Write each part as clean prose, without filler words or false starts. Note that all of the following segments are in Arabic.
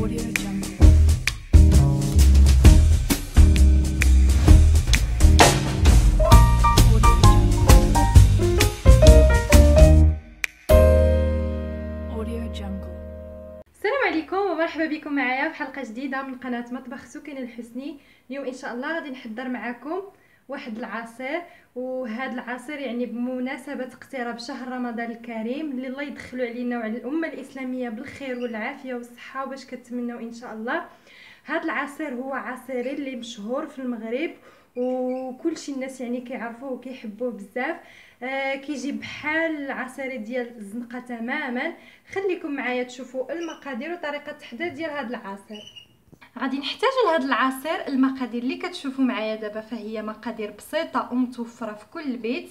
Audio Jungle. Audio Jungle. السلام عليكم ومرحبا بكم معايا في حلقه جديده من قناه مطبخ سكن الحسني. اليوم ان شاء الله غادي نحضر معكم واحد العصير، وهذا العصير يعني بمناسبه اقتراب شهر رمضان الكريم اللي الله يدخلوا علينا وعلى الامه الاسلاميه بالخير والعافيه والصحه وباش كتمنوا ان شاء الله. هذا العصير هو عصير اللي مشهور في المغرب وكلشي الناس يعني كيعرفوه وكيحبوه بزاف. كيجي بحال العصير ديال الزنقه تماما. خليكم معايا تشوفوا المقادير وطريقه التحضير ديال هذا العصير. غادي نحتاج لهذا العصير المقادير اللي كتشوفوا معايا دابا، فهي مقادير بسيطه ومتوفره في كل بيت.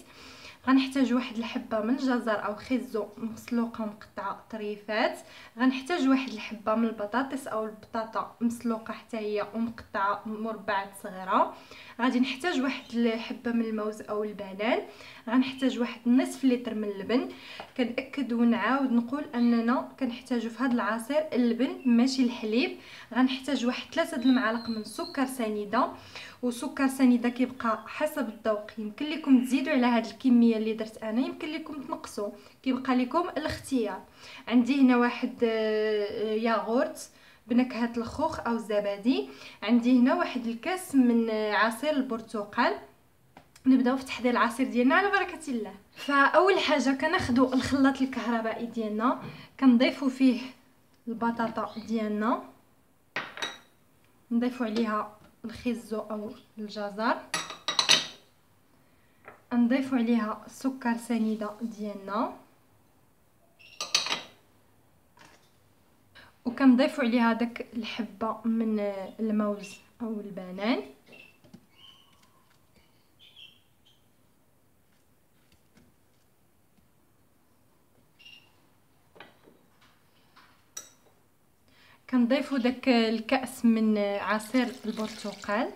غنحتاج واحد الحبه من الجزر او خيزو مسلوقه ومقطعه طريفات. غنحتاج واحد الحبه من البطاطس او البطاطا مسلوقه حتى هي ومقطعه مربعات صغيره. غادي نحتاج واحد الحبه من الموز او البنان. غنحتاج واحد نصف لتر من اللبن. كنأكد ونعاود نقول اننا كنحتاجو في هذا العصير اللبن ماشي الحليب. غنحتاج واحد 3 المعالق من سكر سنيده، وسكر سنيده كيبقى حسب الذوق. يمكن لكم تزيدوا على هذه الكميه اللي درت انا، يمكن لكم تنقصوا، كيبقى لكم الاختيار. عندي هنا واحد ياغورت بنكهه الخوخ او الزبادي. عندي هنا واحد الكاس من عصير البرتقال. نبداو في تحضير العصير ديالنا على بركه الله. فاول حاجه كناخذوا الخلاط الكهربائي ديالنا، كنضيفوا فيه البطاطا ديالنا، نضيفوا عليها الخيزو او الجزر، نضيفوا عليها سكر سنيده ديالنا، وكنضيفوا عليها داك الحبه من الموز او البنان. كنضيفوا داك الكأس من عصير البرتقال،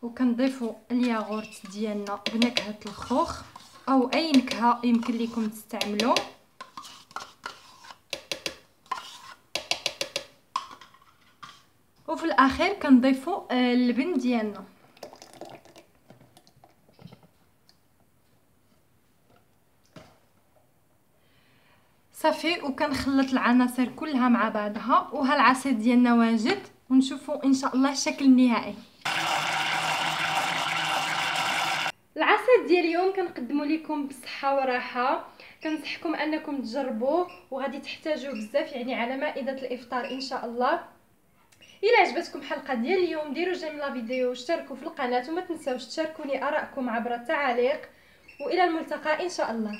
وكنضيفوا الياغورت ديالنا بنكهه الخوخ او اي نكهه يمكن لكم تستعملوا. وفي الاخير كنضيفوا اللبن ديالنا. صافي، وكنخلط العناصر كلها مع بعضها، وها العصير ديالنا واجد، ونشوفوا ان شاء الله الشكل النهائي. العصير ديال اليوم كنقدمه لكم بصحه وراحه. كنصحكم انكم تجربوه وغادي تحتاجوه بزاف يعني على مائده الافطار ان شاء الله. الى عجبتكم الحلقه ديال اليوم ديروا جيم لا فيديو واشتركوا في القناه، وما تنساوش تشاركوني ارائكم عبر التعاليق، والى الملتقى ان شاء الله.